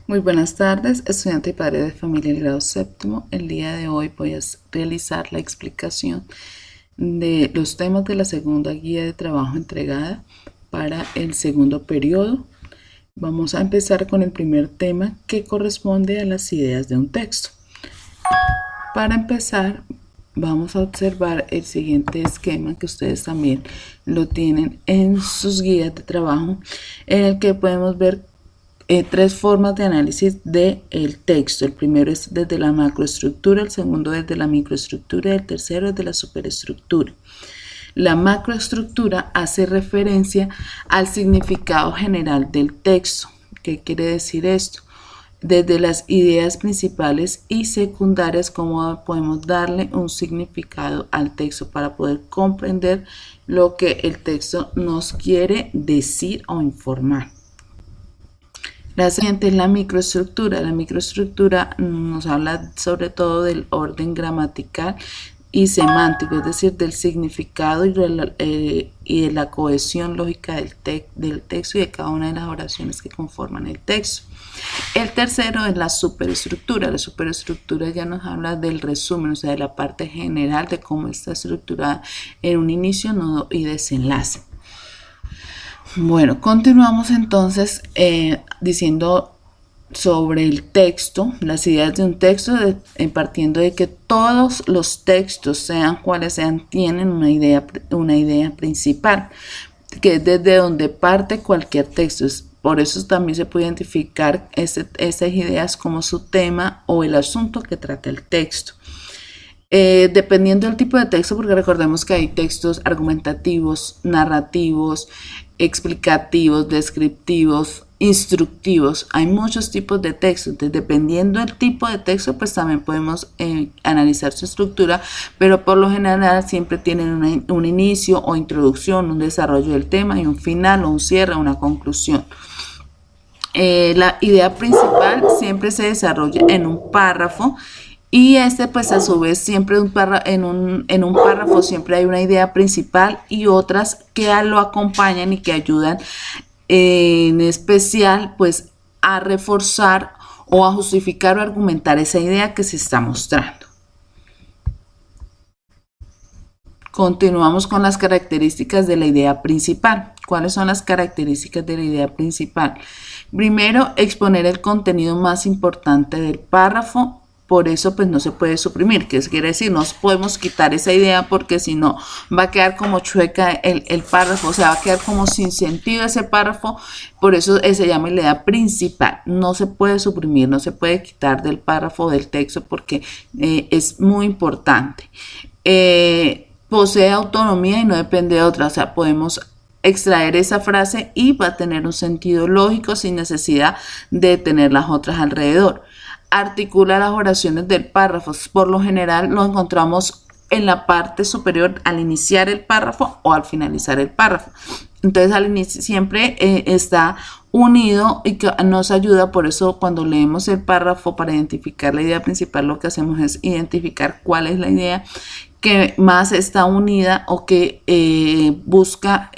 Muy buenas tardes, estudiante y padre de familia del grado séptimo. El día de hoy voy a realizar la explicación de los temas de la segunda guía de trabajo entregada para el segundo periodo. Vamos a empezar con el primer tema, que corresponde a las ideas de un texto. Para empezar, vamos a observar el siguiente esquema, que ustedes también lo tienen en sus guías de trabajo, en el que podemos ver tres formas de análisis del texto. El primero es desde la macroestructura, el segundo desde la microestructura y el tercero desde la superestructura. La macroestructura hace referencia al significado general del texto. ¿Qué quiere decir esto? Desde las ideas principales y secundarias, cómo podemos darle un significado al texto para poder comprender lo que el texto nos quiere decir o informar. La siguiente es la microestructura. La microestructura nos habla sobre todo del orden gramatical y semántico, es decir, del significado y de la cohesión lógica del texto y de cada una de las oraciones que conforman el texto. El tercero es la superestructura. La superestructura ya nos habla del resumen, o sea, de la parte general de cómo está estructurada en un inicio, nudo y desenlace. Bueno, continuamos entonces diciendo sobre el texto, las ideas de un texto, partiendo de que todos los textos, sean cuales sean, tienen una idea principal, que es desde donde parte cualquier texto. Por eso también se puede identificar esas ideas como su tema o el asunto que trata el texto. Dependiendo del tipo de texto, porque recordemos que hay textos argumentativos, narrativos, explicativos, descriptivos, instructivos. Hay muchos tipos de texto. Entonces, dependiendo del tipo de texto, pues también podemos analizar su estructura, pero por lo general siempre tienen un inicio o introducción, un desarrollo del tema y un final o un cierre, una conclusión. La idea principal siempre se desarrolla en un párrafo. Y pues a su vez siempre en un párrafo siempre hay una idea principal y otras que lo acompañan y que ayudan en especial pues a reforzar o a justificar o argumentar esa idea que se está mostrando. Continuamos con las características de la idea principal. ¿Cuáles son las características de la idea principal? Primero, exponer el contenido más importante del párrafo. Por eso pues no se puede suprimir. ¿Qué quiere decir? No podemos quitar esa idea porque si no va a quedar como chueca el párrafo, o sea, va a quedar como sin sentido ese párrafo. Por eso se llama la idea principal. No se puede suprimir, no se puede quitar del párrafo del texto porque es muy importante. Posee autonomía y no depende de otra, o sea, podemos extraer esa frase y va a tener un sentido lógico sin necesidad de tener las otras alrededor. Articula las oraciones del párrafo. Por lo general lo encontramos en la parte superior al iniciar el párrafo o al finalizar el párrafo. Entonces al inicio siempre está unido y que nos ayuda. Por eso cuando leemos el párrafo para identificar la idea principal, lo que hacemos es identificar cuál es la idea que más está unida o que busca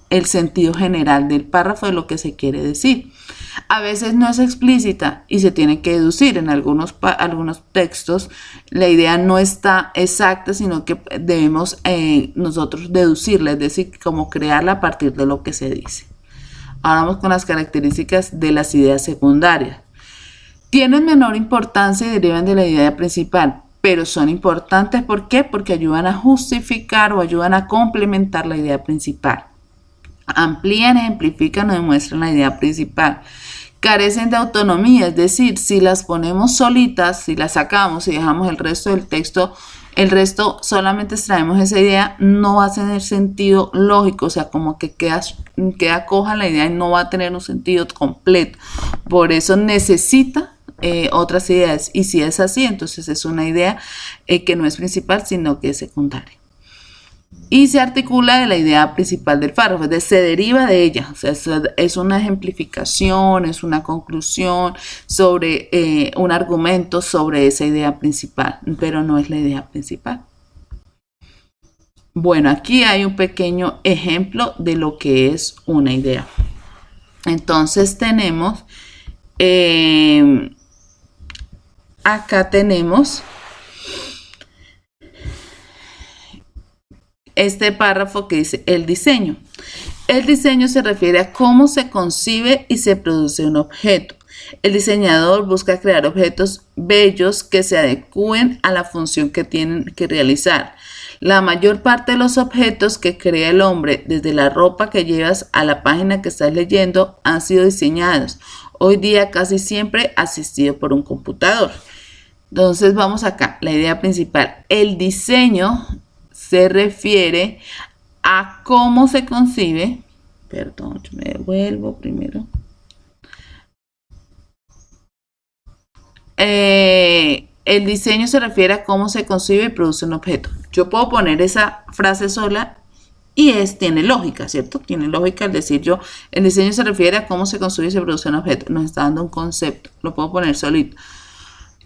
el sentido general del párrafo de lo que se quiere decir. A veces no es explícita y se tiene que deducir. En algunos textos la idea no está exacta, sino que debemos nosotros deducirla, es decir, como crearla a partir de lo que se dice. Ahora vamos con las características de las ideas secundarias. Tienen menor importancia y derivan de la idea principal, pero son importantes. ¿Por qué? Porque ayudan a justificar o ayudan a complementar la idea principal. Amplían, ejemplifican o demuestran la idea principal. Carecen de autonomía, es decir, si las ponemos solitas, si las sacamos y dejamos el resto del texto, el resto solamente extraemos esa idea, no va a tener sentido lógico, o sea, como que queda coja la idea y no va a tener un sentido completo. Por eso necesita otras ideas, y si es así, entonces es una idea que no es principal, sino que es secundaria. Y se articula de la idea principal del párrafo, es decir, se deriva de ella, o sea, es una ejemplificación, es una conclusión sobre un argumento sobre esa idea principal, pero no es la idea principal. Bueno, aquí hay un pequeño ejemplo de lo que es una idea. Entonces tenemos acá tenemos este párrafo que dice el diseño. El diseño se refiere a cómo se concibe y se produce un objeto. El diseñador busca crear objetos bellos que se adecúen a la función que tienen que realizar. La mayor parte de los objetos que crea el hombre, desde la ropa que llevas a la página que estás leyendo, han sido diseñados. Hoy día casi siempre asistido por un computador. Entonces vamos acá, la idea principal. El diseño se refiere a cómo se concibe. Perdón, yo me devuelvo primero. El diseño se refiere a cómo se concibe y produce un objeto. Yo puedo poner esa frase sola y tiene lógica, ¿cierto? Tiene lógica al decir yo, el diseño se refiere a cómo se concibe y se produce un objeto. Nos está dando un concepto, lo puedo poner solito.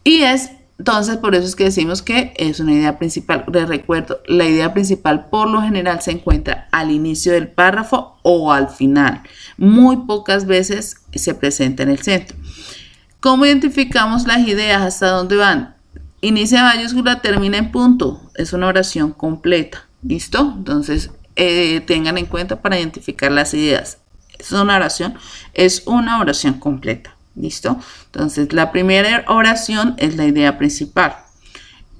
Y entonces por eso es que decimos que es una idea principal. Les recuerdo, la idea principal por lo general se encuentra al inicio del párrafo o al final. Muy pocas veces se presenta en el centro. ¿Cómo identificamos las ideas? ¿Hasta dónde van? Inicia en mayúscula, termina en punto. Es una oración completa. ¿Listo? Entonces, tengan en cuenta para identificar las ideas. Es una oración completa. ¿Listo? Entonces, la primera oración es la idea principal.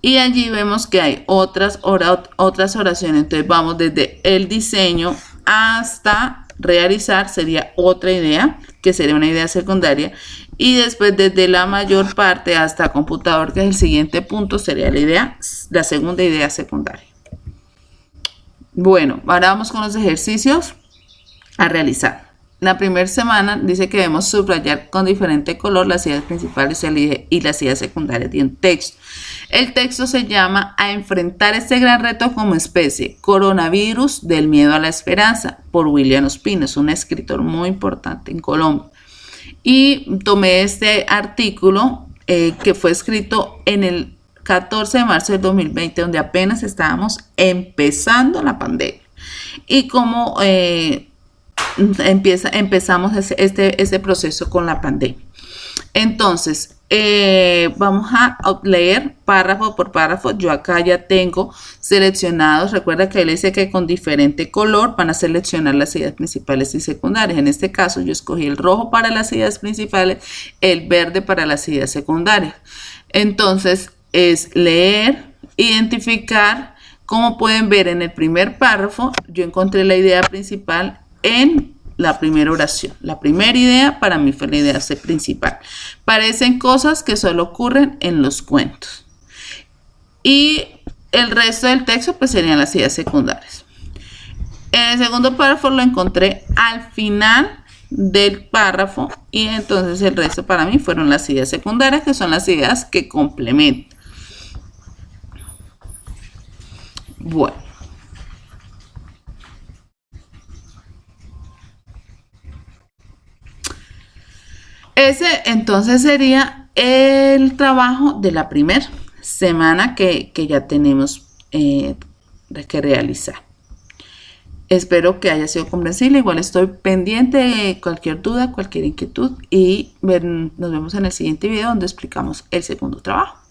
Y allí vemos que hay otras oraciones. Entonces, vamos desde el diseño hasta realizar, sería otra idea, que sería una idea secundaria. Y después desde la mayor parte hasta computador, que es el siguiente punto, sería la segunda idea secundaria. Bueno, ahora vamos con los ejercicios a realizar. La primera semana dice que debemos subrayar con diferente color las ideas principales y las ideas secundarias de un texto. El texto se llama A enfrentar este gran reto como especie, Coronavirus del miedo a la esperanza, por William Ospina. Es un escritor muy importante en Colombia. Y tomé este artículo que fue escrito en el 14 de marzo del 2020, donde apenas estábamos empezando la pandemia. Y como empezamos este proceso con la pandemia. Entonces, vamos a leer párrafo por párrafo. Yo acá ya tengo seleccionados. Recuerda que él dice que con diferente color van a seleccionar las ideas principales y secundarias. En este caso, yo escogí el rojo para las ideas principales, el verde para las ideas secundarias. Entonces, es leer, identificar. Como pueden ver en el primer párrafo, yo encontré la idea principal en la primera oración. La primera idea para mí fue la idea principal. Parecen cosas que solo ocurren en los cuentos. Y el resto del texto pues serían las ideas secundarias. El segundo párrafo lo encontré al final del párrafo y entonces el resto para mí fueron las ideas secundarias, que son las ideas que complementan. Bueno. Ese entonces sería el trabajo de la primera semana que ya tenemos que realizar. Espero que haya sido comprensible. Igual estoy pendiente de cualquier duda, cualquier inquietud y nos vemos en el siguiente video donde explicamos el segundo trabajo.